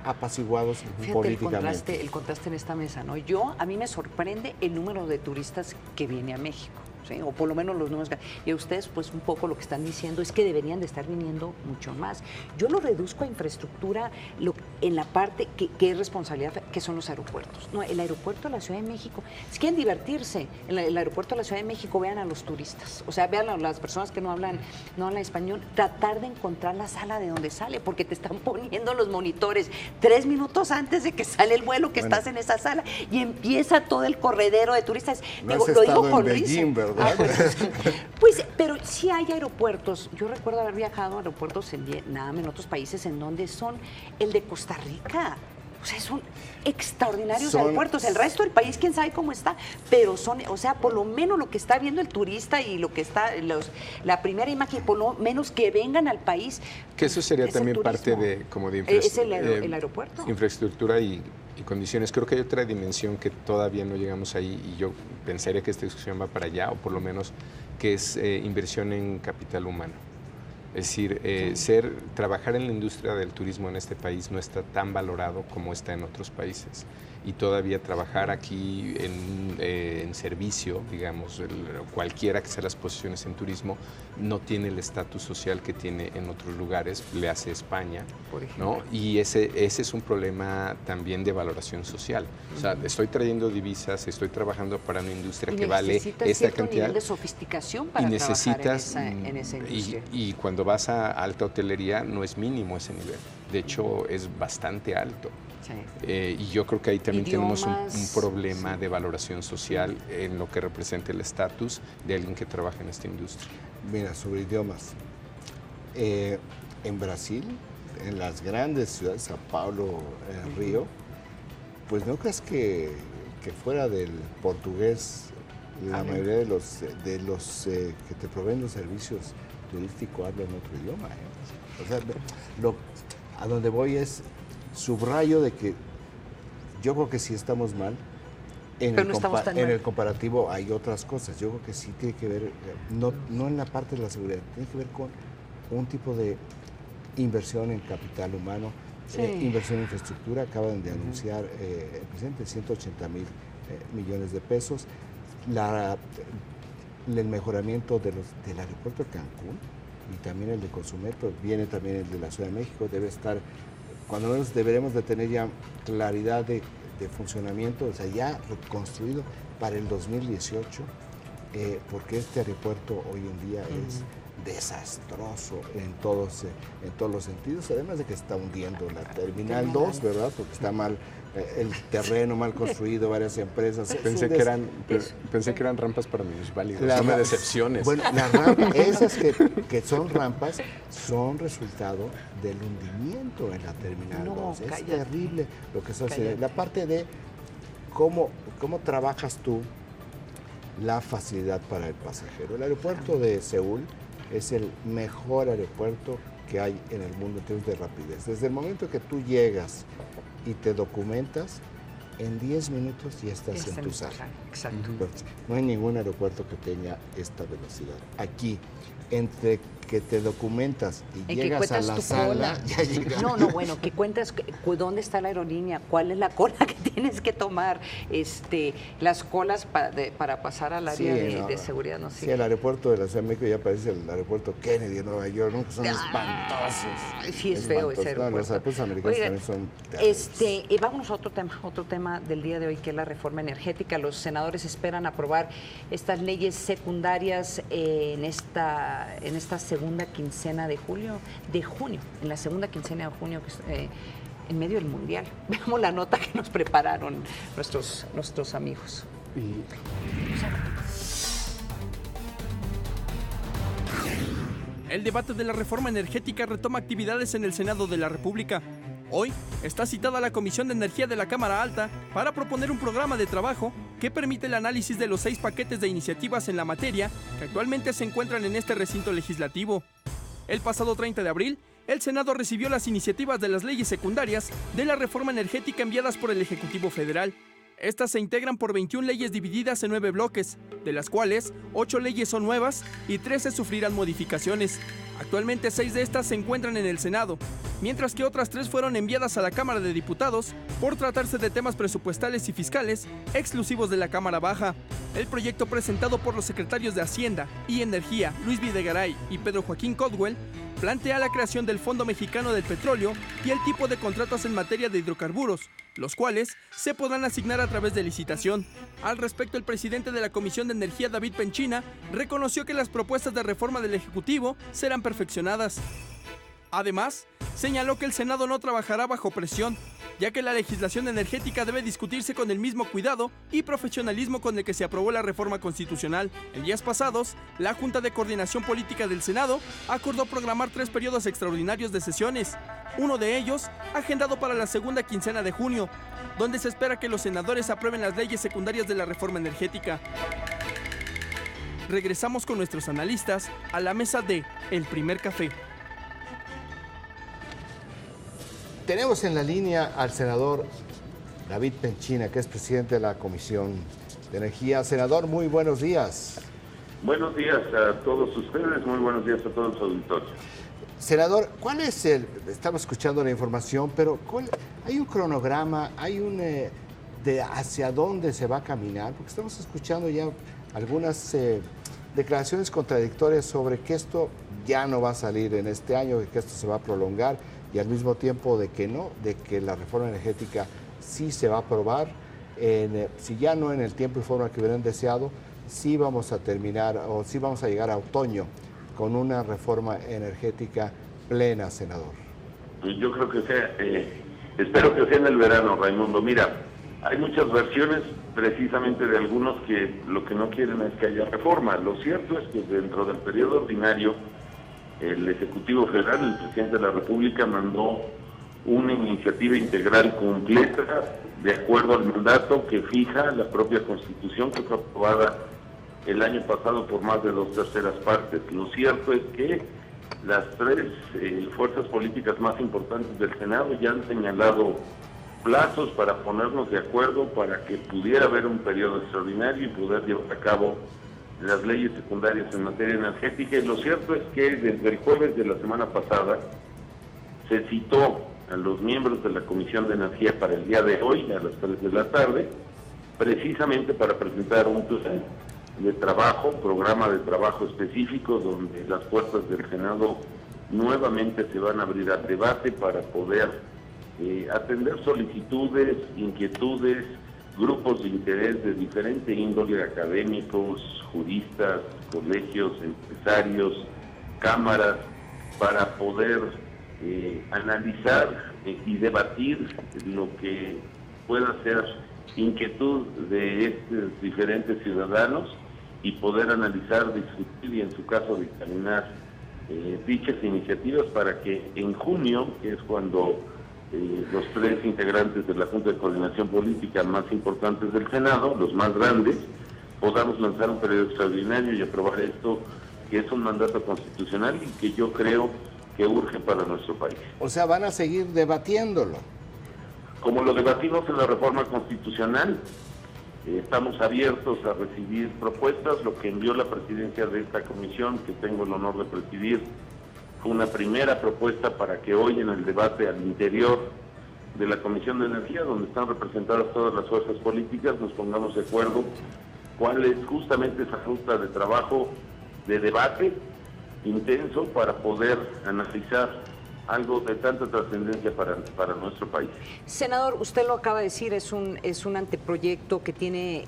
apaciguados políticamente. El contraste en esta mesa, ¿no? A mí me sorprende el número de turistas que viene a México. ¿Sí? O por lo menos los números. Y a ustedes, pues un poco lo que están diciendo es que deberían de estar viniendo mucho más. Yo lo reduzco a infraestructura en la parte que es responsabilidad, que son los aeropuertos. No, el aeropuerto de la Ciudad de México, si quieren divertirse, el aeropuerto de la Ciudad de México, vean a los turistas. O sea, vean a las personas que no hablan español, tratar de encontrar la sala de donde sale, porque te están poniendo los monitores 3 minutos antes de que sale el vuelo, que estás en esa sala, y empieza todo el corredero de turistas. No lo digo con Beijing, ¿verdad? Pues, pero sí hay aeropuertos. Yo recuerdo haber viajado a aeropuertos en Vietnam, en otros países, en donde son el de Costa Rica. O sea, son extraordinarios aeropuertos. El resto del país, quién sabe cómo está, pero son, o sea, por lo menos lo que está viendo el turista y lo que está, la primera imagen, por lo menos que vengan al país. Que eso sería también parte de el aeropuerto. Infraestructura y condiciones. Creo que hay otra dimensión que todavía no llegamos ahí y yo pensaría que esta discusión va para allá, o por lo menos que es inversión en capital humano. Es decir, trabajar en la industria del turismo en este país no está tan valorado como está en otros países. Y todavía trabajar aquí en servicio, digamos, cualquiera que sean las posiciones en turismo, no tiene el estatus social que tiene en otros lugares, le hace España, por ejemplo, ¿no? Y ese es un problema también de valoración social. O sea, estoy trayendo divisas, estoy trabajando para una industria que vale esta cantidad. Nivel de sofisticación para trabajar en esa industria. Y cuando vas a alta hotelería no es mínimo ese nivel, de hecho es bastante alto. Sí. Y yo creo que ahí también tenemos un problema de valoración social en lo que representa el estatus de alguien que trabaja en esta industria. Mira, sobre idiomas. En Brasil, en las grandes ciudades, Sao Paulo, Río, pues no creas que fuera del portugués la mayoría de los que te proveen los servicios turísticos hablan otro idioma. O sea, a donde voy es subrayo de que yo creo que sí estamos mal En el comparativo hay otras cosas. Yo creo que sí tiene que ver, no en la parte de la seguridad, tiene que ver con un tipo de inversión en capital humano, inversión en infraestructura. Acaban de anunciar el presidente 180,000 millones de pesos. El mejoramiento del aeropuerto de Cancún y también el de Consumetro, viene también el de la Ciudad de México, debe estar, cuando menos deberemos de tener ya claridad de funcionamiento, o sea, ya reconstruido para el 2018, porque este aeropuerto hoy en día es desastroso en todos los sentidos, además de que está hundiendo la Terminal 2, ¿verdad? Porque está mal el terreno, mal construido, varias empresas. Pensé que eran rampas para minusválidos, no me decepciones. Bueno, las rampas, esas que son rampas, son resultado del hundimiento en la Terminal 2. Es terrible lo que se hace. La parte de cómo trabajas tú la facilidad para el pasajero. El aeropuerto de Seúl es el mejor aeropuerto que hay en el mundo en términos de rapidez. Desde el momento que tú llegas y te documentas, en 10 minutos ya estás en tu sala. Exacto. No hay ningún aeropuerto que tenga esta velocidad. Aquí, entre que te documentas y llegas a la sala, ya llegas. Bueno, que cuentas dónde está la aerolínea, cuál es la cola que tienes que tomar, las colas para pasar al área de seguridad. No sé. Sí, el aeropuerto de la Ciudad de México ya parece el aeropuerto Kennedy de Nueva York, ¿no? Que son espantosos. Sí, es feo ese aeropuerto. Los aeropuertos americanos también son terribles. Vámonos a otro tema del día de hoy, que es la reforma energética. Los senadores esperan aprobar estas leyes secundarias en esta segunda quincena de junio, en la segunda quincena de junio, en medio del Mundial. Veamos la nota que nos prepararon nuestros amigos. El debate de la reforma energética retoma actividades en el Senado de la República. Hoy está citada la Comisión de Energía de la Cámara Alta para proponer un programa de trabajo que permite el análisis de los 6 paquetes de iniciativas en la materia que actualmente se encuentran en este recinto legislativo. El pasado 30 de abril, el Senado recibió las iniciativas de las leyes secundarias de la reforma energética enviadas por el Ejecutivo Federal. Estas se integran por 21 leyes divididas en 9 bloques, de las cuales 8 leyes son nuevas y 13 sufrirán modificaciones. Actualmente 6 de estas se encuentran en el Senado, mientras que otras 3 fueron enviadas a la Cámara de Diputados por tratarse de temas presupuestales y fiscales exclusivos de la Cámara Baja. El proyecto presentado por los secretarios de Hacienda y Energía, Luis Videgaray y Pedro Joaquín Codwell, plantea la creación del Fondo Mexicano del Petróleo y el tipo de contratos en materia de hidrocarburos, los cuales se podrán asignar a través de licitación. Al respecto, el presidente de la Comisión de Energía, David Penchina, reconoció que las propuestas de reforma del Ejecutivo serán perfeccionadas. Además, señaló que el Senado no trabajará bajo presión, ya que la legislación energética debe discutirse con el mismo cuidado y profesionalismo con el que se aprobó la reforma constitucional. En días pasados, la Junta de Coordinación Política del Senado acordó programar 3 periodos extraordinarios de sesiones, uno de ellos agendado para la segunda quincena de junio, donde se espera que los senadores aprueben las leyes secundarias de la reforma energética. Regresamos con nuestros analistas a la mesa de El Primer Café. Tenemos en la línea al senador David Penchina, que es presidente de la Comisión de Energía. Senador, muy buenos días. Buenos días a todos ustedes, muy buenos días a todos los auditores. Senador, ¿cuál es estamos escuchando la información, pero hay un cronograma, hay de hacia dónde se va a caminar? Porque estamos escuchando ya algunas declaraciones contradictorias sobre que esto ya no va a salir en este año, que esto se va a prolongar, y al mismo tiempo de que la reforma energética sí se va a aprobar, si ya no en el tiempo y forma que hubieran deseado, sí vamos a terminar o sí vamos a llegar a otoño con una reforma energética plena, senador. Yo creo que espero que sea en el verano, Raimundo. Mira, hay muchas versiones precisamente de algunos que lo que no quieren es que haya reforma. Lo cierto es que dentro del periodo ordinario, el Ejecutivo Federal, el presidente de la República, mandó una iniciativa integral completa de acuerdo al mandato que fija la propia Constitución, que fue aprobada el año pasado por más de 2/3 partes. Lo cierto es que las 3 fuerzas políticas más importantes del Senado ya han señalado plazos para ponernos de acuerdo para que pudiera haber un periodo extraordinario y poder llevar a cabo las leyes secundarias en materia energética. Y lo cierto es que desde el jueves de la semana pasada se citó a los miembros de la Comisión de Energía para el día de hoy, a las 3 de la tarde, precisamente para presentar un plan de trabajo, programa de trabajo específico, donde las puertas del Senado nuevamente se van a abrir al debate para poder atender solicitudes, inquietudes, grupos de interés de diferente índole, académicos, juristas, colegios, empresarios, cámaras, para poder analizar y debatir lo que pueda ser inquietud de estos diferentes ciudadanos y poder analizar, discutir y en su caso dictaminar dichas iniciativas para que en junio, que es cuando los 3 integrantes de la Junta de Coordinación Política más importantes del Senado, los más grandes, podamos lanzar un periodo extraordinario y aprobar esto, que es un mandato constitucional y que yo creo que urge para nuestro país. O sea, van a seguir debatiéndolo. Como lo debatimos en la reforma constitucional, estamos abiertos a recibir propuestas. Lo que envió la presidencia de esta comisión, que tengo el honor de presidir, fue una primera propuesta para que hoy en el debate al interior de la Comisión de Energía, donde están representadas todas las fuerzas políticas, nos pongamos de acuerdo cuál es justamente esa ruta de trabajo, de debate intenso para poder analizar algo de tanta trascendencia para nuestro país. Senador, usted lo acaba de decir, es un anteproyecto que tiene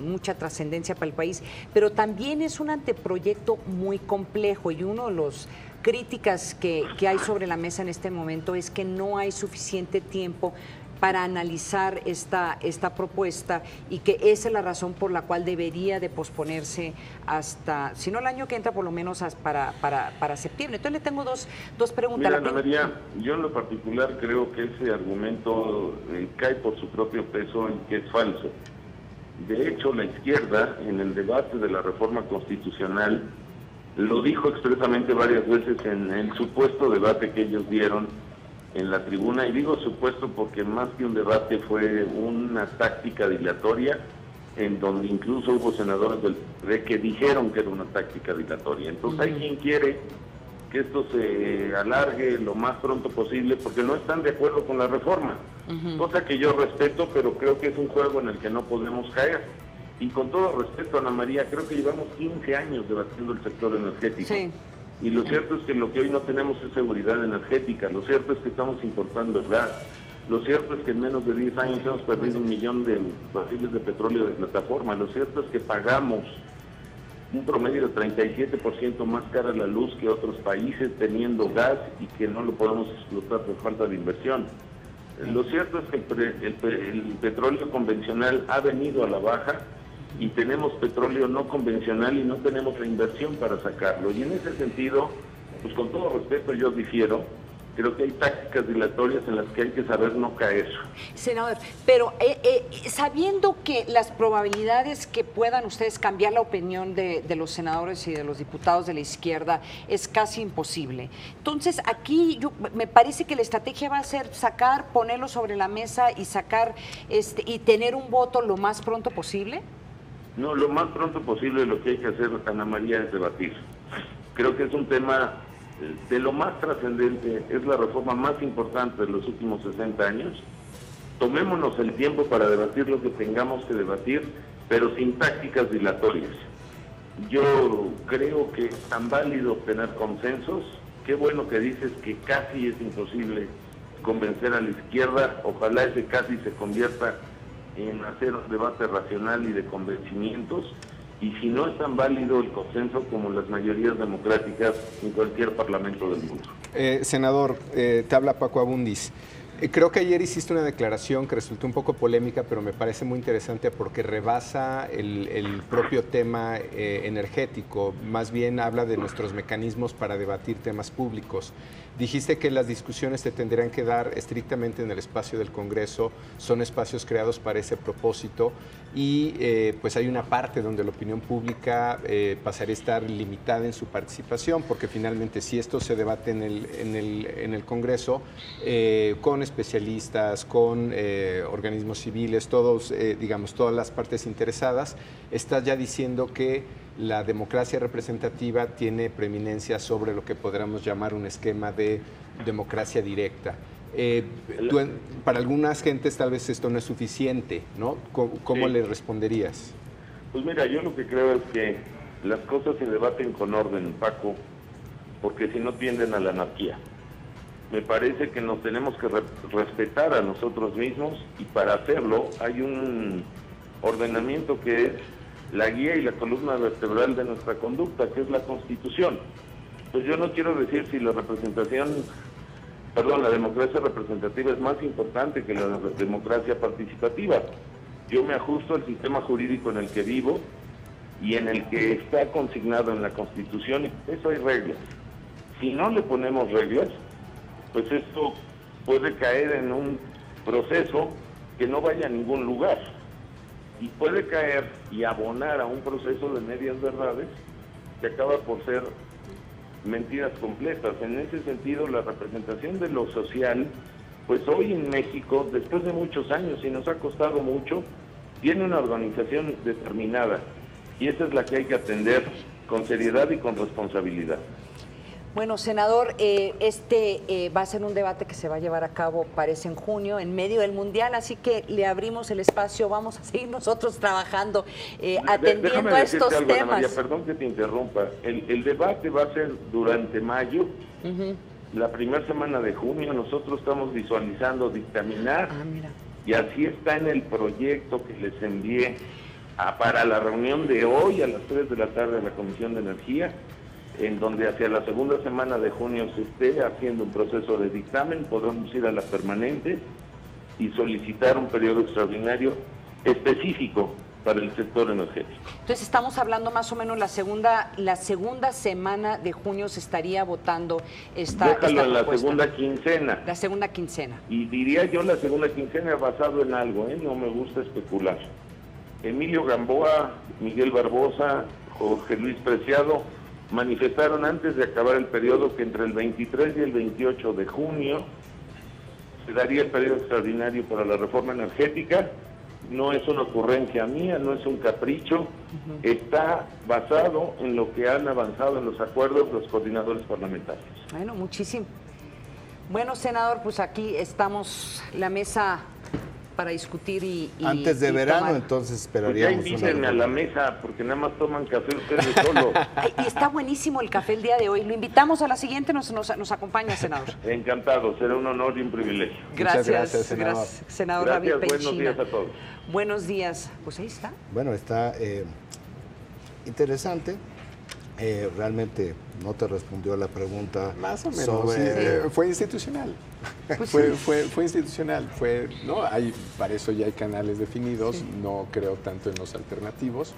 mucha trascendencia para el país, pero también es un anteproyecto muy complejo y uno de los críticas que hay sobre la mesa en este momento es que no hay suficiente tiempo para analizar esta propuesta y que esa es la razón por la cual debería de posponerse hasta, si no el año que entra, por lo menos para septiembre. Entonces le tengo dos preguntas. Mira, Ana María, yo en lo particular creo que ese argumento cae por su propio peso y que es falso. De hecho, la izquierda, en el debate de la reforma constitucional, lo dijo expresamente varias veces en el supuesto debate que ellos dieron en la tribuna, y digo supuesto porque más que un debate fue una táctica dilatoria, en donde incluso hubo senadores del PRD que dijeron que era una táctica dilatoria. Entonces hay quien quiere que esto se alargue lo más pronto posible porque no están de acuerdo con la reforma, cosa que yo respeto, pero creo que es un juego en el que no podemos caer. Y con todo respeto, Ana María, creo que llevamos 15 años debatiendo el sector energético. Sí. Y lo cierto es que lo que hoy no tenemos es seguridad energética, lo cierto es que estamos importando gas, lo cierto es que en menos de 10 años hemos perdido 1 millón de barriles de petróleo de plataforma, lo cierto es que pagamos un promedio de 37% más cara la luz que otros países teniendo gas y que no lo podemos explotar por falta de inversión. Lo cierto es que el petróleo convencional ha venido a la baja y tenemos petróleo no convencional y no tenemos la inversión para sacarlo. Y en ese sentido, pues con todo respeto yo difiero, creo que hay tácticas dilatorias en las que hay que saber no caer. Senador, pero sabiendo que las probabilidades que puedan ustedes cambiar la opinión de los senadores y de los diputados de la izquierda es casi imposible. Entonces aquí me parece que la estrategia va a ser ponerlo sobre la mesa y sacar y tener un voto lo más pronto posible. No, lo más pronto posible lo que hay que hacer, Ana María, es debatir. Creo que es un tema de lo más trascendente, es la reforma más importante de los últimos 60 años. Tomémonos el tiempo para debatir lo que tengamos que debatir, pero sin tácticas dilatorias. Yo creo que es tan válido obtener consensos. Qué bueno que dices que casi es imposible convencer a la izquierda. Ojalá ese casi se convierta en hacer un debate racional y de convencimientos, y si no es tan válido el consenso como las mayorías democráticas en cualquier parlamento del mundo. Senador, te habla Paco Abundis. Creo que ayer hiciste una declaración que resultó un poco polémica, pero me parece muy interesante porque rebasa el propio tema energético, más bien habla de nuestros mecanismos para debatir temas públicos. Dijiste que las discusiones se tendrán que dar estrictamente en el espacio del Congreso, son espacios creados para ese propósito y pues hay una parte donde la opinión pública pasaría a estar limitada en su participación, porque finalmente si esto se debate en el Congreso, con especialistas, con organismos civiles, todos, digamos, todas las partes interesadas, estás ya diciendo que la democracia representativa tiene preeminencia sobre lo que podríamos llamar un esquema de democracia directa. Para algunas gentes tal vez esto no es suficiente, ¿no? ¿Cómo le responderías? Pues mira, yo lo que creo es que las cosas se debaten con orden, Paco, porque si no tienden a la anarquía. Me parece que nos tenemos que respetar a nosotros mismos y para hacerlo hay un ordenamiento que es la guía y la columna vertebral de nuestra conducta, que es la Constitución. Pues yo no quiero decir si la democracia representativa es más importante que la democracia participativa. Yo me ajusto al sistema jurídico en el que vivo y en el que está consignado en la Constitución, y eso hay reglas. Si no le ponemos reglas, pues esto puede caer en un proceso que no vaya a ningún lugar. Y puede caer y abonar a un proceso de medias verdades que acaba por ser mentiras completas. En ese sentido, la representación de lo social, pues hoy en México, después de muchos años, y nos ha costado mucho, tiene una organización determinada, y esa es la que hay que atender con seriedad y con responsabilidad. Bueno, senador, va a ser un debate que se va a llevar a cabo, parece, en junio, en medio del Mundial, así que le abrimos el espacio, vamos a seguir nosotros trabajando, atendiendo a estos algo, temas. Ana María, perdón que te interrumpa, el debate va a ser durante mayo, la primera semana de junio. Nosotros estamos visualizando dictaminar, y así está en el proyecto que les envié para la reunión de hoy a las 3 de la tarde en la Comisión de Energía, en donde hacia la segunda semana de junio se esté haciendo un proceso de dictamen, podremos ir a la permanente y solicitar un periodo extraordinario específico para el sector energético. Entonces estamos hablando más o menos la segunda semana de junio se estaría votando esta Déjalo en la propuesta. segunda quincena. La segunda quincena. Y diría yo la segunda quincena basado en algo, no me gusta especular. Emilio Gamboa, Miguel Barbosa, Jorge Luis Preciado manifestaron antes de acabar el periodo que entre el 23 y el 28 de junio se daría el periodo extraordinario para la reforma energética. No es una ocurrencia mía, no es un capricho, está basado en lo que han avanzado en los acuerdos los coordinadores parlamentarios. Bueno, muchísimo. Bueno, senador, pues aquí estamos, la mesa para discutir y antes de verano, tomar. Entonces esperaríamos. Pues ya invítenme a la mesa, porque nada más toman café ustedes solos. Y está buenísimo el café el día de hoy. Lo invitamos a la siguiente, nos acompaña, senador. Encantado, será un honor y un privilegio. Gracias, senador. Gracias, senador David Penchina. Buenos días a todos. Buenos días. Pues ahí está. Bueno, está interesante. Realmente no te respondió la pregunta. Más o menos. Fue institucional. Pues fue institucional. Para eso ya hay canales definidos. No creo tanto en los alternativos.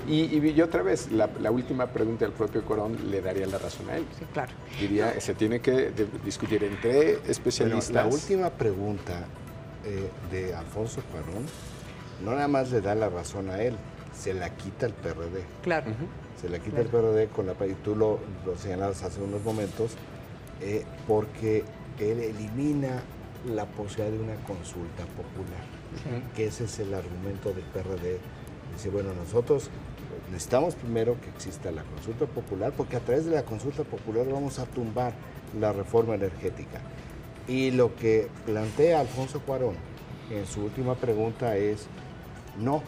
Y otra vez, la última pregunta del propio Corón le daría la razón a él. Sí, claro. Diría, se tiene que discutir entre especialistas. Pero la última pregunta de Alfonso Cuarón no nada más le da la razón a él, se la quita el PRD. Claro. Se la quita el PRD con y tú lo señalabas hace unos momentos, porque él elimina la posibilidad de una consulta popular, que ese es el argumento del PRD. Dice, bueno, nosotros necesitamos primero que exista la consulta popular, porque a través de la consulta popular vamos a tumbar la reforma energética. Y lo que plantea Alfonso Cuarón en su última pregunta es, no,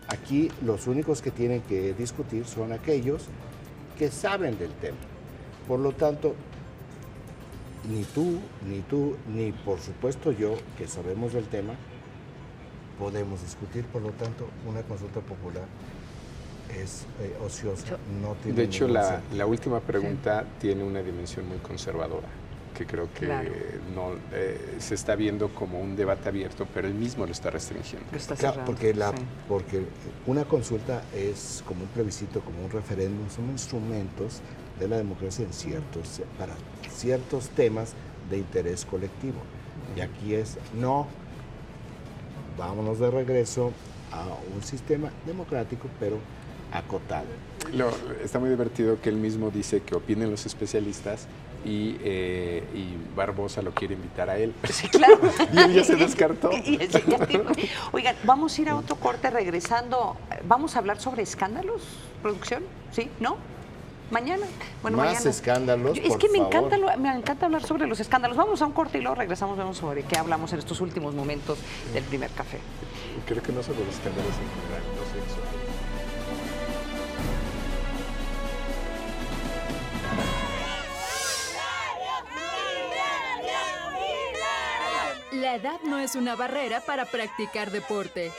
aquí los únicos que tienen que discutir son aquellos que saben del tema. Por lo tanto, ni tú, ni por supuesto yo, que sabemos del tema, podemos discutir. Por lo tanto, una consulta popular es ociosa. No tiene de hecho, la última pregunta tiene una dimensión muy conservadora, que creo que no se está viendo como un debate abierto, pero él mismo lo está restringiendo. Claro, porque una consulta es como un plebiscito, como un referéndum, son instrumentos de la democracia para ciertos temas de interés colectivo. Y aquí no, vámonos de regreso a un sistema democrático, pero acotado. Está muy divertido que él mismo dice que opinen los especialistas y Barbosa lo quiere invitar a él. Sí, claro. Y él ya se descartó. Oigan, vamos a ir a otro corte regresando. ¿Vamos a hablar sobre escándalos, producción? ¿Sí? ¿No? ¿Mañana? Bueno, más mañana. Escándalos, Es que por me favor. encanta hablar sobre los escándalos. Vamos a un corte y luego regresamos, vemos sobre qué hablamos en estos últimos momentos del primer café. Creo que no sobre los escándalos en general, no sexuales. La edad no es una barrera para practicar deporte.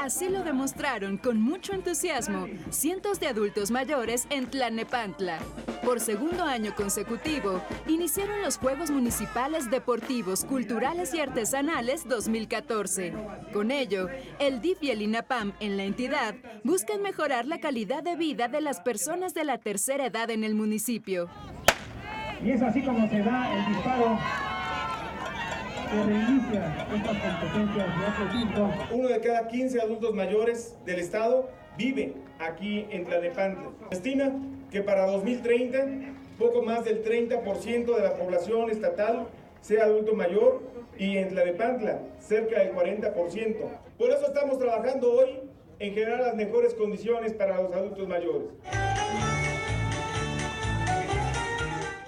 Así lo demostraron con mucho entusiasmo cientos de adultos mayores en Tlalnepantla. Por segundo año consecutivo, iniciaron los Juegos Municipales Deportivos, Culturales y Artesanales 2014. Con ello, el DIF y el INAPAM en la entidad buscan mejorar la calidad de vida de las personas de la tercera edad en el municipio. Y es así como se da el disparo que reinicia estas competencias de atletismo. 1 de cada 15 adultos mayores del estado vive aquí en Tlalnepantla. Se estima que para 2030 poco más del 30% de la población estatal sea adulto mayor y en Tlalnepantla cerca del 40%. Por eso estamos trabajando hoy en generar las mejores condiciones para los adultos mayores.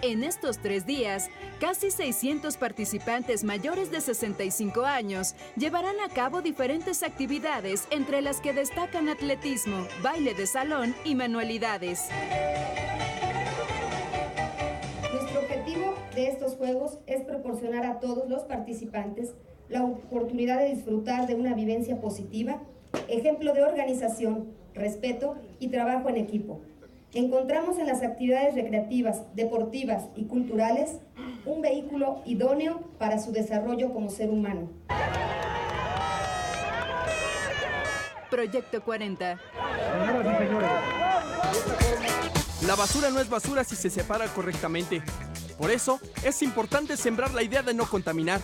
En estos 3 días, casi 600 participantes mayores de 65 años llevarán a cabo diferentes actividades, entre las que destacan atletismo, baile de salón y manualidades. Nuestro objetivo de estos Juegos es proporcionar a todos los participantes la oportunidad de disfrutar de una vivencia positiva, ejemplo de organización, respeto y trabajo en equipo. Encontramos en las actividades recreativas, deportivas y culturales un vehículo idóneo para su desarrollo como ser humano. Proyecto 40. Señoras y señores. La basura no es basura si se separa correctamente. Por eso, es importante sembrar la idea de no contaminar.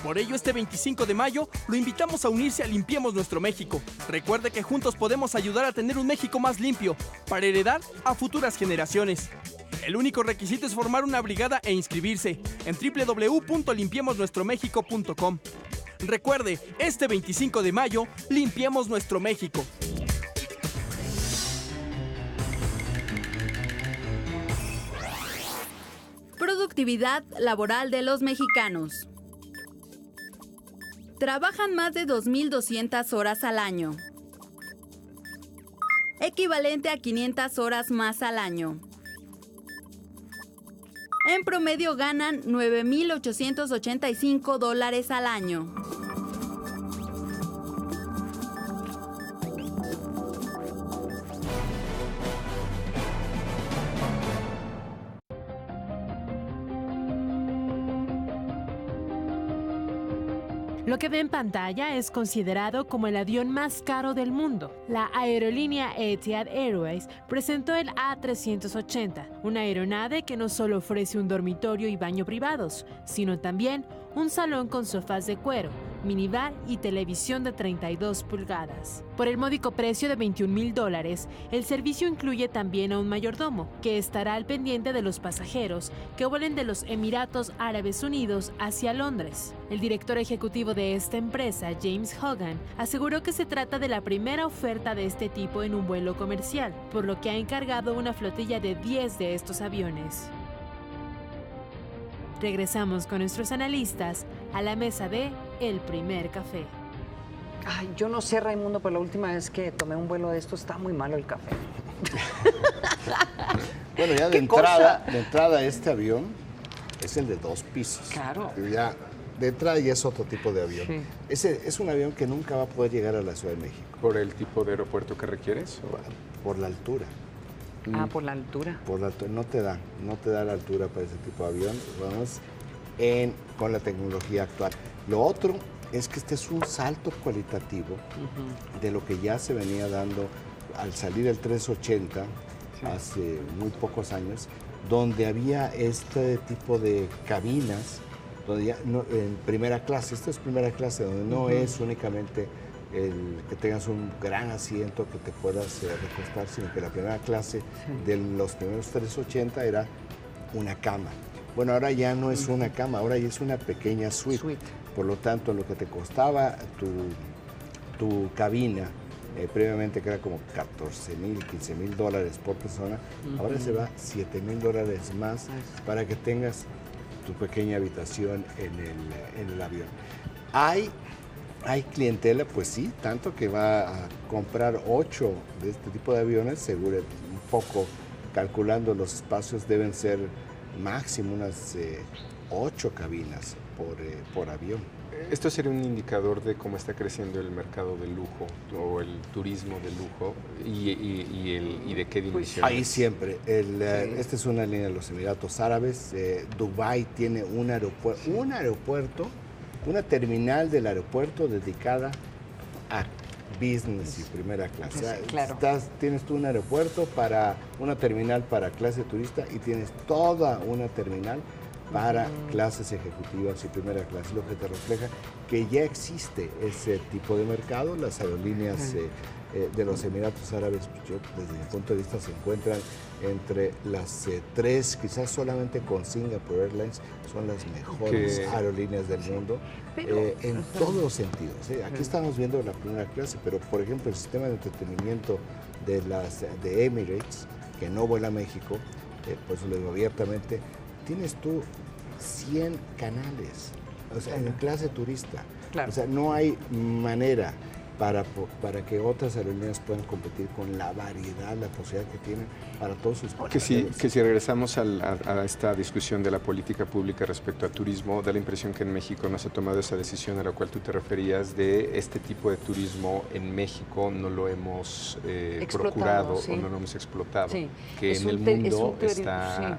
Por ello, este 25 de mayo, lo invitamos a unirse a Limpiemos Nuestro México. Recuerde que juntos podemos ayudar a tener un México más limpio, para heredar a futuras generaciones. El único requisito es formar una brigada e inscribirse en www.limpiemosnuestromexico.com. Recuerde, este 25 de mayo, limpiemos nuestro México. Productividad laboral de los mexicanos. Trabajan más de 2.200 horas al año, equivalente a 500 horas más al año. En promedio ganan $9,885 al año. Lo que ve en pantalla es considerado como el avión más caro del mundo. La aerolínea Etihad Airways presentó el A380, una aeronave que no solo ofrece un dormitorio y baño privados, sino también un salón con sofás de cuero, minibar y televisión de 32 pulgadas. Por el módico precio de $21,000, el servicio incluye también a un mayordomo, que estará al pendiente de los pasajeros que vuelen de los Emiratos Árabes Unidos hacia Londres. El director ejecutivo de esta empresa, James Hogan, aseguró que se trata de la primera oferta de este tipo en un vuelo comercial, por lo que ha encargado una flotilla de 10 de estos aviones. Regresamos con nuestros analistas a la mesa de El Primer Café. Ay, yo no sé, Raimundo, pero la última vez que tomé un vuelo de esto está muy malo el café. Bueno, ya de entrada este avión es el de 2 pisos. Claro. Ya de entrada ya es otro tipo de avión. Sí. Ese es un avión que nunca va a poder llegar a la Ciudad de México. ¿Por el tipo de aeropuerto que requieres? Por la altura. Por la altura. No te da la altura para ese tipo de avión. Vamos con la tecnología actual. Lo otro es que este es un salto cualitativo de lo que ya se venía dando al salir el 380 hace muy pocos años, donde había este tipo de cabinas, donde ya en primera clase, esta es primera clase, donde no es únicamente el que tengas un gran asiento que te puedas recostar, sino que la primera clase de los primeros 380 era una cama. Bueno, ahora ya no es una cama, ahora ya es una pequeña suite. Por lo tanto, lo que te costaba tu cabina, previamente que era como $14,000, $15,000 por persona, ahora se va $7,000 más para que tengas tu pequeña habitación en el avión. Hay clientela, pues sí, tanto que va a comprar 8 de este tipo de aviones, seguro un poco calculando los espacios deben ser máximo unas 8 cabinas por avión. Esto sería un indicador de cómo está creciendo el mercado del lujo o el turismo de lujo y de qué dimensión. Ahí siempre. Esta es una línea de los Emiratos Árabes. Dubái tiene un aeropuerto, una terminal del aeropuerto dedicada a business y primera clase. Claro. Tienes tú un aeropuerto para una terminal para clase turista y tienes toda una terminal para clases ejecutivas y primera clase, lo que te refleja que ya existe ese tipo de mercado. Las aerolíneas de los Emiratos Árabes, desde mi punto de vista, se encuentran entre las 3, quizás solamente con Singapore Airlines, son las mejores aerolíneas del mundo, en todos los sentidos. Aquí estamos viendo la primera clase, pero por ejemplo el sistema de entretenimiento de Emirates, que no vuela a México, por eso lo digo abiertamente, tienes tú 100 canales, o sea, en clase turista. O sea, no hay manera para que otras aerolíneas puedan competir con la variedad, la posibilidad que tienen para todos sus pasajeros. Que si regresamos a esta discusión de la política pública respecto a turismo, da la impresión que en México no se ha tomado esa decisión a la cual tú te referías de este tipo de turismo en México no lo hemos procurado o no lo hemos explotado, que en el mundo está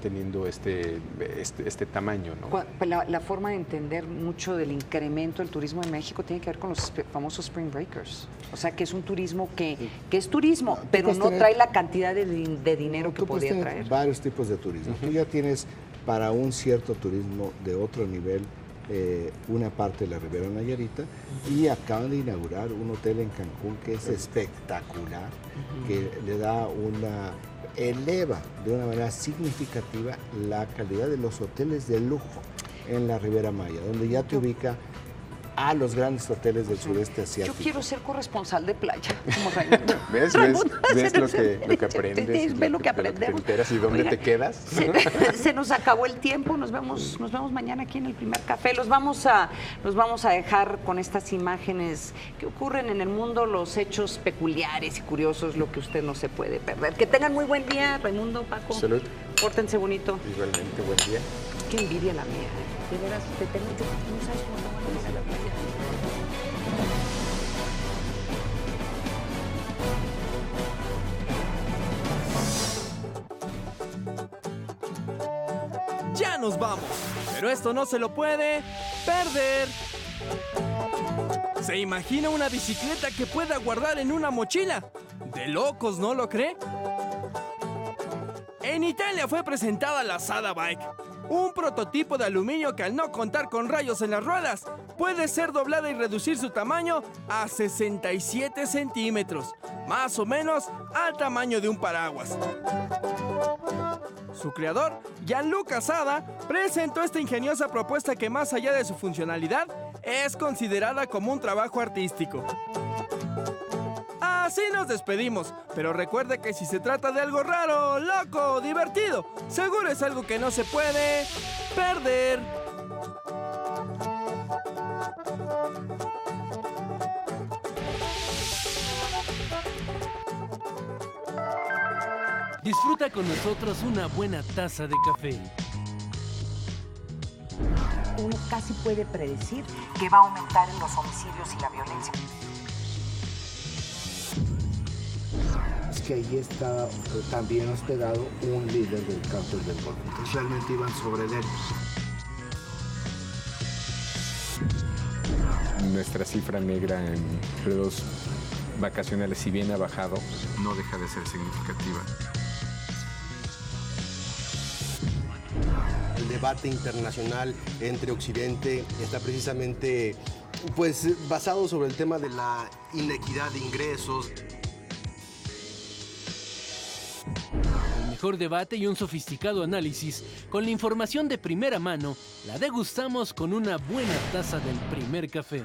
teniendo este tamaño, ¿no? La forma de entender mucho del incremento del turismo en México tiene que ver con los famosos Spring Breakers. O sea, que es un turismo que es turismo, pero no trae la cantidad de dinero que podría traer. Varios tipos de turismo. Tú ya tienes para un cierto turismo de otro nivel una parte de la Ribera Nayarita y acaban de inaugurar un hotel en Cancún que es espectacular, que le da eleva de una manera significativa la calidad de los hoteles de lujo en la Ribera Maya, donde ya te ubica a los grandes hoteles del sureste asiático. Yo quiero ser corresponsal de playa, como Raimundo. ¿Ves lo que aprendes? ¿Ves lo que aprendemos? Te enteras y dónde te quedas. Se nos acabó el tiempo, nos vemos mañana aquí en el Primer Café. Los vamos a dejar con estas imágenes que ocurren en el mundo, los hechos peculiares y curiosos, lo que usted no se puede perder. Que tengan muy buen día, Raimundo, Paco. Salud. Pórtense bonito. Igualmente, buen día. Qué envidia la mía. De veras, te tengo yo, no sabes cómo te van a ir a la playa. Ya nos vamos, pero esto no se lo puede perder. ¿Se imagina una bicicleta que pueda guardar en una mochila? De locos, ¿no lo cree? En Italia fue presentada la Sada Bike, un prototipo de aluminio que al no contar con rayos en las ruedas, puede ser doblada y reducir su tamaño a 67 centímetros, más o menos al tamaño de un paraguas. Su creador, Gianluca Sada, presentó esta ingeniosa propuesta que más allá de su funcionalidad, es considerada como un trabajo artístico. Así nos despedimos, pero recuerde que si se trata de algo raro, loco, divertido, seguro es algo que no se puede perder. Disfruta con nosotros una buena taza de café. Uno casi puede predecir que va a aumentar en los homicidios y la violencia. Es que ahí está también hospedado un líder del cártel del Golfo. Entonces realmente iban sobre él. Nuestra cifra negra en periodos vacacionales, si bien ha bajado, no deja de ser significativa. debate internacional entre Occidente está precisamente pues basado sobre el tema de la inequidad de ingresos. El mejor debate y un sofisticado análisis con la información de primera mano la degustamos con una buena taza del primer café.